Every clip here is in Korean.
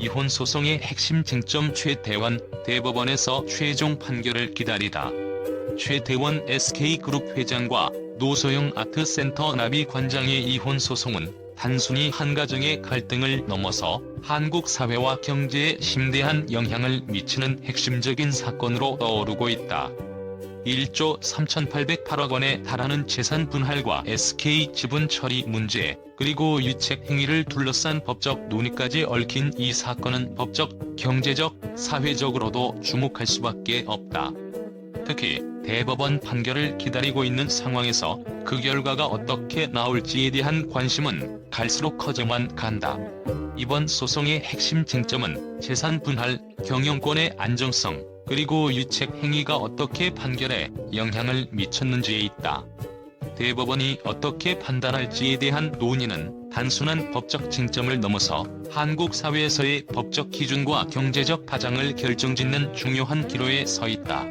이혼 소송의 핵심 쟁점 최태원 대법원에서 최종 판결을 기다리다. 최태원 SK그룹 회장과 노소영 아트센터 나비 관장의 이혼 소송은 단순히 한 가정의 갈등을 넘어서 한국 사회와 경제에 심대한 영향을 미치는 핵심적인 사건으로 떠오르고 있다. 1조 3,808억 원에 달하는 재산 분할과 SK 지분 처리 문제, 그리고 유책 행위를 둘러싼 법적 논의까지 얽힌 이 사건은 법적, 경제적, 사회적으로도 주목할 수밖에 없다. 특히 대법원 판결을 기다리고 있는 상황에서 그 결과가 어떻게 나올지에 대한 관심은 갈수록 커져만 간다. 이번 소송의 핵심 쟁점은 재산 분할, 경영권의 안정성, 그리고 유책 행위가 어떻게 판결에 영향을 미쳤는지에 있다. 대법원이 어떻게 판단할지에 대한 논의는 단순한 법적 쟁점을 넘어서 한국 사회에서의 법적 기준과 경제적 파장을 결정짓는 중요한 기로에 서 있다.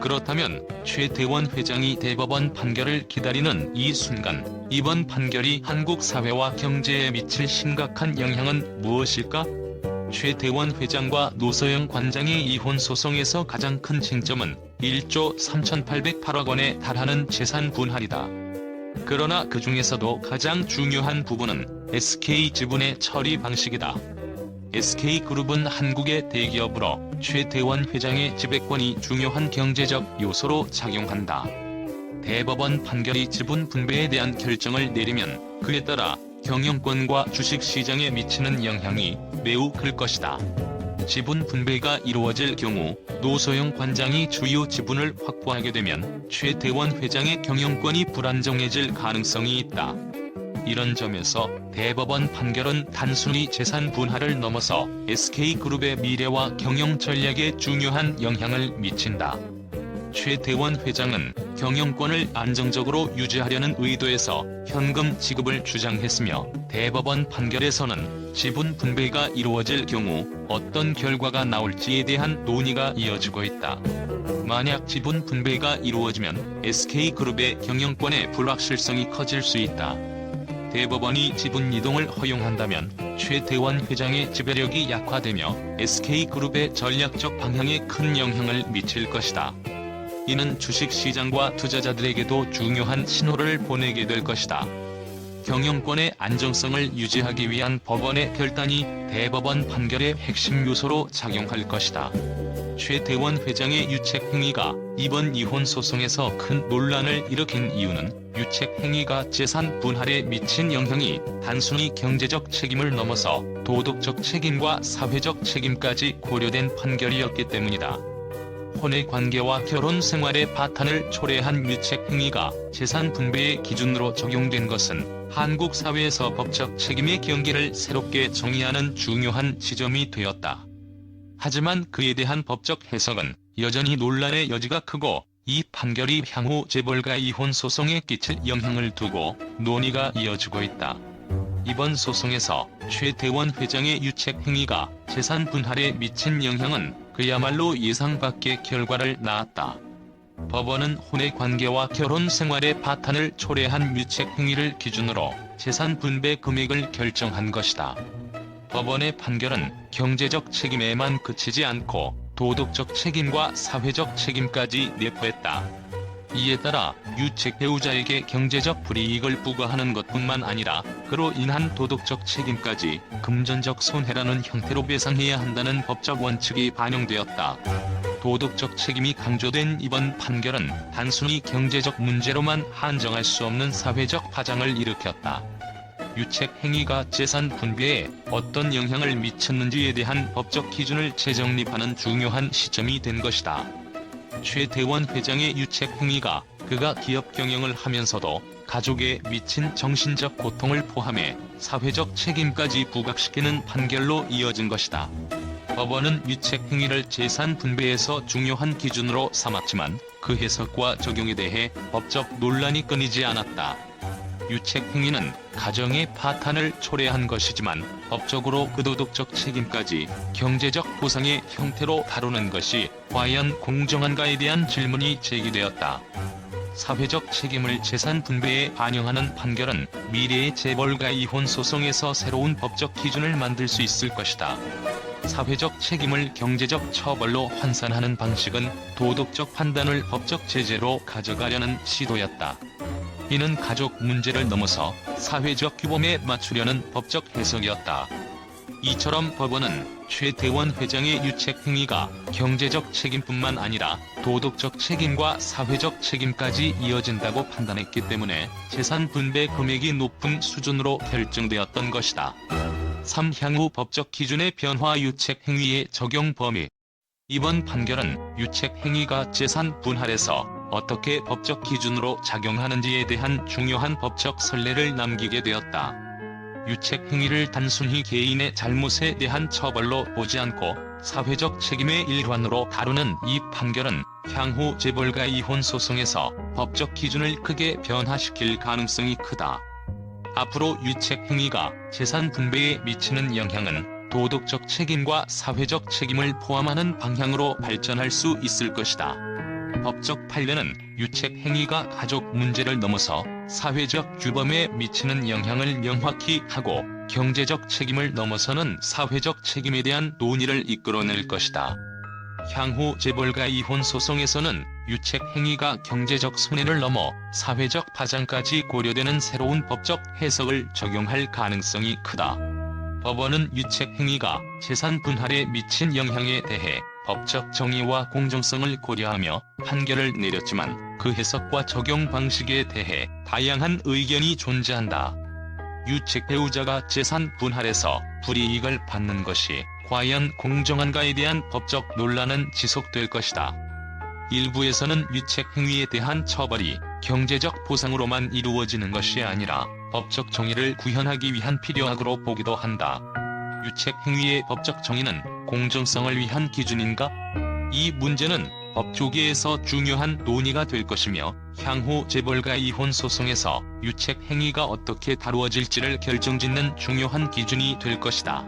그렇다면 최태원 회장이 대법원 판결을 기다리는 이 순간, 이번 판결이 한국 사회와 경제에 미칠 심각한 영향은 무엇일까? 최태원 회장과 노소영 관장의 이혼 소송에서 가장 큰 쟁점은 1조 3,808억 원에 달하는 재산 분할이다. 그러나 그 중에서도 가장 중요한 부분은 SK 지분의 처리 방식이다. SK그룹은 한국의 대기업으로 최태원 회장의 지배권이 중요한 경제적 요소로 작용한다. 대법원 판결이 지분 분배에 대한 결정을 내리면 그에 따라 경영권과 주식시장에 미치는 영향이 매우 클 것이다. 지분 분배가 이루어질 경우 노소영 관장이 주요 지분을 확보하게 되면 최태원 회장의 경영권이 불안정해질 가능성이 있다. 이런 점에서 대법원 판결은 단순히 재산 분할을 넘어서 SK그룹의 미래와 경영 전략에 중요한 영향을 미친다. 최태원 회장은 경영권을 안정적으로 유지하려는 의도에서 현금 지급을 주장했으며 대법원 판결에서는 지분 분배가 이루어질 경우 어떤 결과가 나올지에 대한 논의가 이어지고 있다. 만약 지분 분배가 이루어지면 SK그룹의 경영권의 불확실성이 커질 수 있다. 대법원이 지분 이동을 허용한다면 최태원 회장의 지배력이 약화되며 SK그룹의 전략적 방향에 큰 영향을 미칠 것이다. 이는 주식시장과 투자자들에게도 중요한 신호를 보내게 될 것이다. 경영권의 안정성을 유지하기 위한 법원의 결단이 대법원 판결의 핵심 요소로 작용할 것이다. 최태원 회장의 유책 행위가 이번 이혼 소송에서 큰 논란을 일으킨 이유는 유책 행위가 재산 분할에 미친 영향이 단순히 경제적 책임을 넘어서 도덕적 책임과 사회적 책임까지 고려된 판결이었기 때문이다. 혼의 관계와 결혼 생활의 바탕을 초래한 유책 행위가 재산 분배의 기준으로 적용된 것은 한국 사회에서 법적 책임의 경계를 새롭게 정의하는 중요한 지점이 되었다. 하지만 그에 대한 법적 해석은 여전히 논란의 여지가 크고 이 판결이 향후 재벌가 이혼 소송에 끼칠 영향을 두고 논의가 이어지고 있다. 이번 소송에서 최태원 회장의 유책 행위가 재산 분할에 미친 영향은 그야말로 예상 밖의 결과를 낳았다. 법원은 혼의 관계와 결혼 생활의 바탕을 초래한 유책 행위를 기준으로 재산 분배 금액을 결정한 것이다. 법원의 판결은 경제적 책임에만 그치지 않고 도덕적 책임과 사회적 책임까지 내포했다. 이에 따라 유책 배우자에게 경제적 불이익을 부과하는 것뿐만 아니라 그로 인한 도덕적 책임까지 금전적 손해라는 형태로 배상해야 한다는 법적 원칙이 반영되었다. 도덕적 책임이 강조된 이번 판결은 단순히 경제적 문제로만 한정할 수 없는 사회적 파장을 일으켰다. 유책 행위가 재산 분배에 어떤 영향을 미쳤는지에 대한 법적 기준을 재정립하는 중요한 시점이 된 것이다. 최태원 회장의 유책 행위가 그가 기업 경영을 하면서도 가족에 미친 정신적 고통을 포함해 사회적 책임까지 부각시키는 판결로 이어진 것이다. 법원은 유책 행위를 재산 분배에서 중요한 기준으로 삼았지만 그 해석과 적용에 대해 법적 논란이 끊이지 않았다. 유책 행위는 가정의 파탄을 초래한 것이지만 법적으로 그 도덕적 책임까지 경제적 보상의 형태로 다루는 것이 과연 공정한가에 대한 질문이 제기되었다. 사회적 책임을 재산 분배에 반영하는 판결은 미래의 재벌가 이혼 소송에서 새로운 법적 기준을 만들 수 있을 것이다. 사회적 책임을 경제적 처벌로 환산하는 방식은 도덕적 판단을 법적 제재로 가져가려는 시도였다. 이는 가족 문제를 넘어서 사회적 규범에 맞추려는 법적 해석이었다. 이처럼 법원은 최대원 회장의 유책 행위가 경제적 책임뿐만 아니라 도덕적 책임과 사회적 책임까지 이어진다고 판단했기 때문에 재산 분배 금액이 높은 수준으로 결정되었던 것이다. 3. 향후 법적 기준의 변화 유책 행위의 적용 범위. 이번 판결은 유책 행위가 재산 분할에서 어떻게 법적 기준으로 작용하는지에 대한 중요한 법적 선례를 남기게 되었다. 유책 행위를 단순히 개인의 잘못에 대한 처벌로 보지 않고 사회적 책임의 일환으로 다루는 이 판결은 향후 재벌가 이혼 소송에서 법적 기준을 크게 변화시킬 가능성이 크다. 앞으로 유책 행위가 재산 분배에 미치는 영향은 도덕적 책임과 사회적 책임을 포함하는 방향으로 발전할 수 있을 것이다. 법적 판례는 유책 행위가 가족 문제를 넘어서 사회적 규범에 미치는 영향을 명확히 하고 경제적 책임을 넘어서는 사회적 책임에 대한 논의를 이끌어낼 것이다. 향후 재벌가 이혼 소송에서는 유책 행위가 경제적 손해를 넘어 사회적 파장까지 고려되는 새로운 법적 해석을 적용할 가능성이 크다. 법원은 유책 행위가 재산 분할에 미친 영향에 대해 법적 정의와 공정성을 고려하며 판결을 내렸지만 그 해석과 적용 방식에 대해 다양한 의견이 존재한다. 유책 배우자가 재산 분할에서 불이익을 받는 것이 과연 공정한가에 대한 법적 논란은 지속될 것이다. 일부에서는 유책 행위에 대한 처벌이 경제적 보상으로만 이루어지는 것이 아니라 법적 정의를 구현하기 위한 필요악으로 보기도 한다. 유책 행위의 법적 정의는 공정성을 위한 기준인가? 이 문제는 법조계에서 중요한 논의가 될 것이며 향후 재벌가 이혼 소송에서 유책 행위가 어떻게 다루어질지를 결정짓는 중요한 기준이 될 것이다.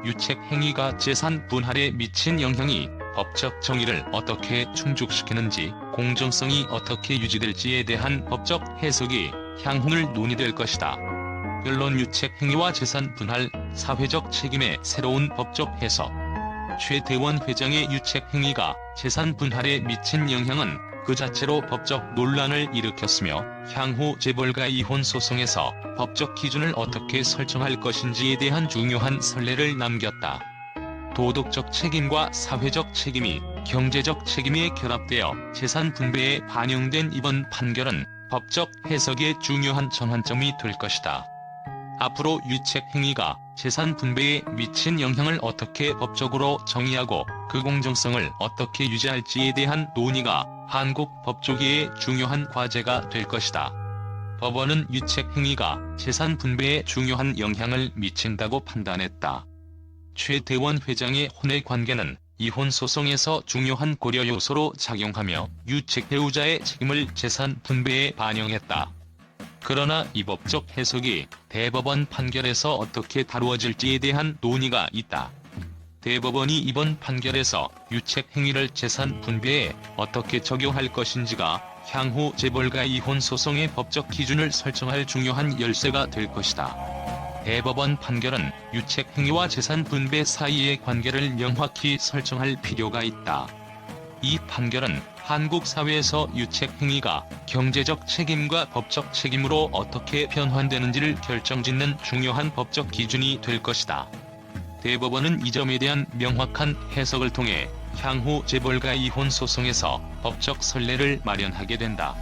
유책 행위가 재산 분할에 미친 영향이 법적 정의를 어떻게 충족시키는지, 공정성이 어떻게 유지될지에 대한 법적 해석이 향후를 논의될 것이다. 변론 유책 행위와 재산 분할, 사회적 책임의 새로운 법적 해석. 최대원 회장의 유책 행위가 재산 분할에 미친 영향은 그 자체로 법적 논란을 일으켰으며 향후 재벌가 이혼 소송에서 법적 기준을 어떻게 설정할 것인지에 대한 중요한 선례를 남겼다. 도덕적 책임과 사회적 책임이 경제적 책임에 결합되어 재산 분배에 반영된 이번 판결은 법적 해석의 중요한 전환점이 될 것이다. 앞으로 유책 행위가 재산 분배에 미친 영향을 어떻게 법적으로 정의하고 그 공정성을 어떻게 유지할지에 대한 논의가 한국 법조계의 중요한 과제가 될 것이다. 법원은 유책 행위가 재산 분배에 중요한 영향을 미친다고 판단했다. 최대원 회장의 혼외 관계는 이혼 소송에서 중요한 고려 요소로 작용하며 유책 배우자의 책임을 재산 분배에 반영했다. 그러나 이 법적 해석이 대법원 판결에서 어떻게 다루어질지에 대한 논의가 있다. 대법원이 이번 판결에서 유책 행위를 재산 분배에 어떻게 적용할 것인지가 향후 재벌가 이혼 소송의 법적 기준을 설정할 중요한 열쇠가 될 것이다. 대법원 판결은 유책 행위와 재산 분배 사이의 관계를 명확히 설정할 필요가 있다. 이 판결은 한국 사회에서 유책 행위가 경제적 책임과 법적 책임으로 어떻게 변환되는지를 결정짓는 중요한 법적 기준이 될 것이다. 대법원은 이 점에 대한 명확한 해석을 통해 향후 재벌가 이혼 소송에서 법적 선례를 마련하게 된다.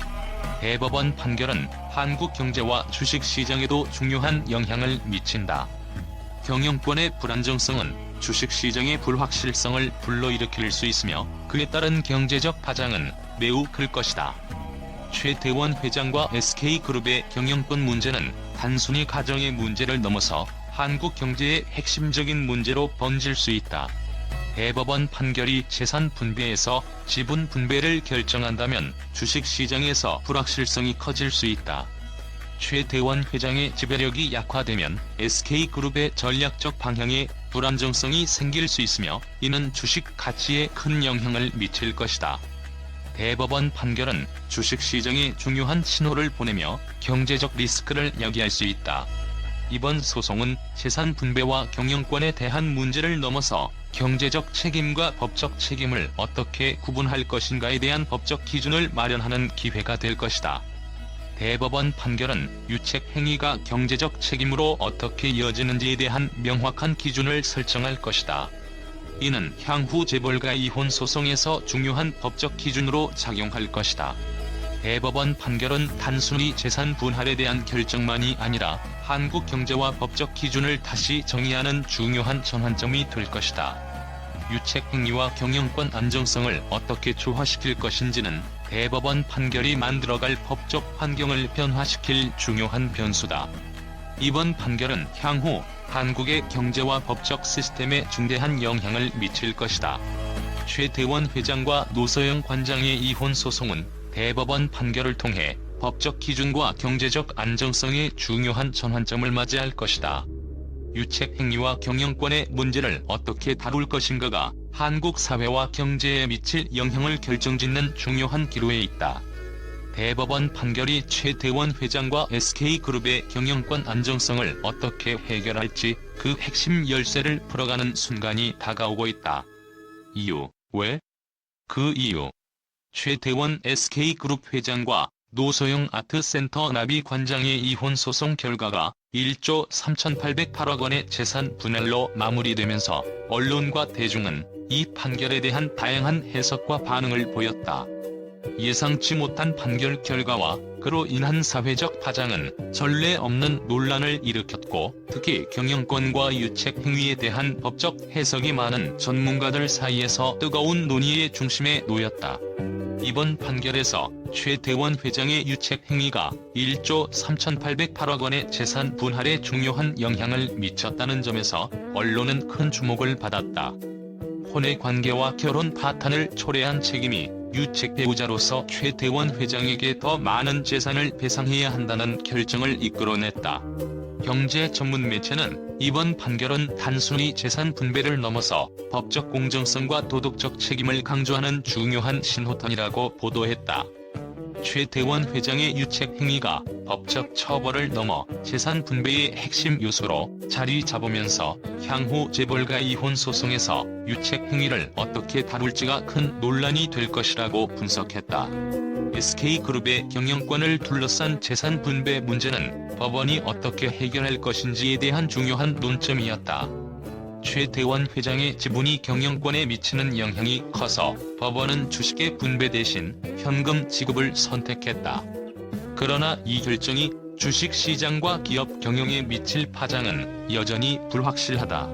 대법원 판결은 한국 경제와 주식 시장에도 중요한 영향을 미친다. 경영권의 불안정성은 주식 시장의 불확실성을 불러일으킬 수 있으며 그에 따른 경제적 파장은 매우 클 것이다. 최대원 회장과 SK그룹의 경영권 문제는 단순히 가정의 문제를 넘어서 한국 경제의 핵심적인 문제로 번질 수 있다. 대법원 판결이 재산 분배에서 지분 분배를 결정한다면 주식 시장에서 불확실성이 커질 수 있다. 최대원 회장의 지배력이 약화되면 SK그룹의 전략적 방향에 불안정성이 생길 수 있으며 이는 주식 가치에 큰 영향을 미칠 것이다. 대법원 판결은 주식시장에 중요한 신호를 보내며 경제적 리스크를 야기할 수 있다. 이번 소송은 재산 분배와 경영권에 대한 문제를 넘어서 경제적 책임과 법적 책임을 어떻게 구분할 것인가에 대한 법적 기준을 마련하는 기회가 될 것이다. 대법원 판결은 유책 행위가 경제적 책임으로 어떻게 이어지는지에 대한 명확한 기준을 설정할 것이다. 이는 향후 재벌가 이혼 소송에서 중요한 법적 기준으로 작용할 것이다. 대법원 판결은 단순히 재산 분할에 대한 결정만이 아니라 한국 경제와 법적 기준을 다시 정의하는 중요한 전환점이 될 것이다. 유책 행위와 경영권 안정성을 어떻게 조화시킬 것인지는 대법원 판결이 만들어갈 법적 환경을 변화시킬 중요한 변수다. 이번 판결은 향후 한국의 경제와 법적 시스템에 중대한 영향을 미칠 것이다. 최대원 회장과 노소영 관장의 이혼 소송은 대법원 판결을 통해 법적 기준과 경제적 안정성의 중요한 전환점을 맞이할 것이다. 유책 행위와 경영권의 문제를 어떻게 다룰 것인가가 한국 사회와 경제에 미칠 영향을 결정짓는 중요한 기로에 있다. 대법원 판결이 최대원 회장과 SK그룹의 경영권 안정성을 어떻게 해결할지 그 핵심 열쇠를 풀어가는 순간이 다가오고 있다. 이유, 왜? 그 이유. 최대원 SK그룹 회장과 노소영 아트센터 나비 관장의 이혼 소송 결과가 1조 3,808억 원의 재산 분할로 마무리되면서 언론과 대중은 이 판결에 대한 다양한 해석과 반응을 보였다. 예상치 못한 판결 결과와 그로 인한 사회적 파장은 전례 없는 논란을 일으켰고, 특히 경영권과 유책 행위에 대한 법적 해석이 많은 전문가들 사이에서 뜨거운 논의의 중심에 놓였다. 이번 판결에서 최대원 회장의 유책 행위가 1조 3,808억 원의 재산 분할에 중요한 영향을 미쳤다는 점에서 언론은 큰 주목을 받았다. 혼의 관계와 결혼 파탄을 초래한 책임이 유책 배우자로서 최대원 회장에게 더 많은 재산을 배상해야 한다는 결정을 이끌어냈다. 경제 전문 매체는 이번 판결은 단순히 재산 분배를 넘어서 법적 공정성과 도덕적 책임을 강조하는 중요한 신호탄이라고 보도했다. 최대원 회장의 유책 행위가 법적 처벌을 넘어 재산 분배의 핵심 요소로 자리 잡으면서 향후 재벌가 이혼 소송에서 유책 행위를 어떻게 다룰지가 큰 논란이 될 것이라고 분석했다. SK그룹의 경영권을 둘러싼 재산 분배 문제는 법원이 어떻게 해결할 것인지에 대한 중요한 논점이었다. 최대원 회장의 지분이 경영권에 미치는 영향이 커서 법원은 주식의 분배 대신 현금 지급을 선택했다. 그러나 이 결정이 주식시장과 기업 경영에 미칠 파장은 여전히 불확실하다.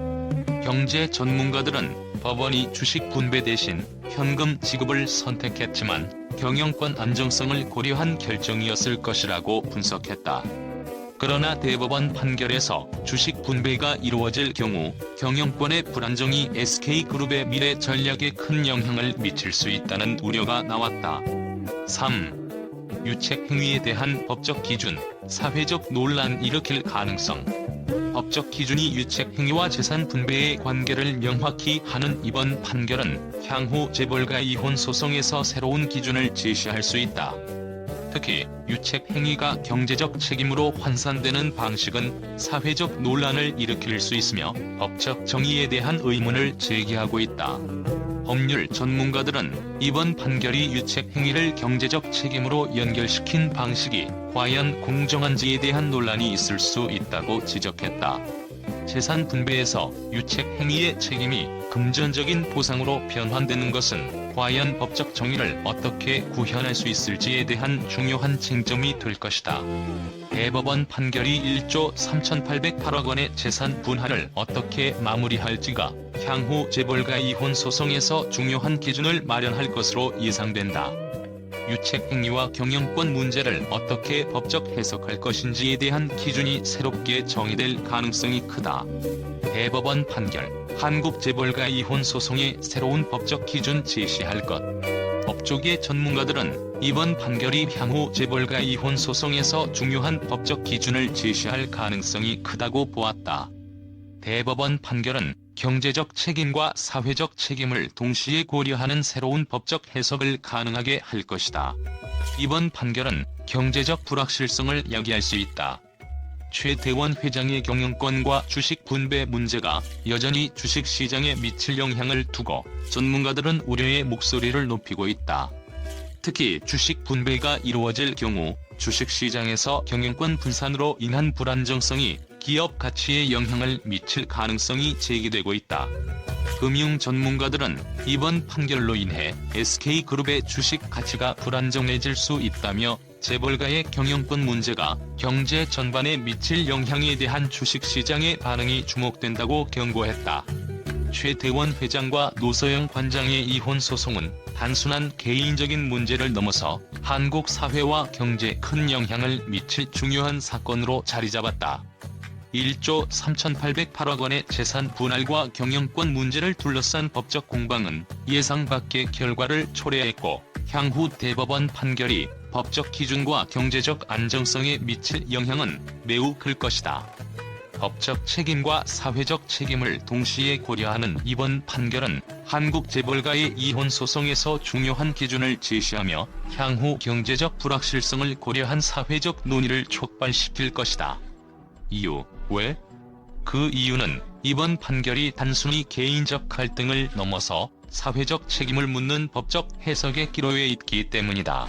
경제 전문가들은 법원이 주식 분배 대신 현금 지급을 선택했지만 경영권 안정성을 고려한 결정이었을 것이라고 분석했다. 그러나 대법원 판결에서 주식 분배가 이루어질 경우 경영권의 불안정이 SK그룹의 미래 전략에 큰 영향을 미칠 수 있다는 우려가 나왔다. 3. 유책 행위에 대한 법적 기준, 사회적 논란 일으킬 가능성. 법적 기준이 유책 행위와 재산 분배의 관계를 명확히 하는 이번 판결은 향후 재벌가 이혼 소송에서 새로운 기준을 제시할 수 있다. 특히 유책 행위가 경제적 책임으로 환산되는 방식은 사회적 논란을 일으킬 수 있으며 법적 정의에 대한 의문을 제기하고 있다. 법률 전문가들은 이번 판결이 유책 행위를 경제적 책임으로 연결시킨 방식이 과연 공정한지에 대한 논란이 있을 수 있다고 지적했다. 재산 분배에서 유책 행위의 책임이 금전적인 보상으로 변환되는 것은 과연 법적 정의를 어떻게 구현할 수 있을지에 대한 중요한 쟁점이 될 것이다. 대법원 판결이 1조 3,808억 원의 재산 분할을 어떻게 마무리할지가 향후 재벌가 이혼 소송에서 중요한 기준을 마련할 것으로 예상된다. 유책 행위와 경영권 문제를 어떻게 법적 해석할 것인지에 대한 기준이 새롭게 정의될 가능성이 크다. 대법원 판결, 한국 재벌가 이혼 소송의 새로운 법적 기준 제시할 것. 법조계 전문가들은 이번 판결이 향후 재벌가 이혼 소송에서 중요한 법적 기준을 제시할 가능성이 크다고 보았다. 대법원 판결은 경제적 책임과 사회적 책임을 동시에 고려하는 새로운 법적 해석을 가능하게 할 것이다. 이번 판결은 경제적 불확실성을 야기할 수 있다. 최대원 회장의 경영권과 주식 분배 문제가 여전히 주식시장에 미칠 영향을 두고 전문가들은 우려의 목소리를 높이고 있다. 특히 주식 분배가 이루어질 경우 주식시장에서 경영권 분산으로 인한 불안정성이 기업 가치에 영향을 미칠 가능성이 제기되고 있다. 금융 전문가들은 이번 판결로 인해 SK그룹의 주식 가치가 불안정해질 수 있다며 재벌가의 경영권 문제가 경제 전반에 미칠 영향에 대한 주식시장의 반응이 주목된다고 경고했다. 최대원 회장과 노소영 관장의 이혼 소송은 단순한 개인적인 문제를 넘어서 한국 사회와 경제에 큰 영향을 미칠 중요한 사건으로 자리잡았다. 1조 3,808억 원의 재산 분할과 경영권 문제를 둘러싼 법적 공방은 예상 밖의 결과를 초래했고, 향후 대법원 판결이 법적 기준과 경제적 안정성에 미칠 영향은 매우 클 것이다. 법적 책임과 사회적 책임을 동시에 고려하는 이번 판결은 한국 재벌가의 이혼 소송에서 중요한 기준을 제시하며 향후 경제적 불확실성을 고려한 사회적 논의를 촉발시킬 것이다. 이유, 왜? 그 이유는 이번 판결이 단순히 개인적 갈등을 넘어서 사회적 책임을 묻는 법적 해석의 기로에 있기 때문이다.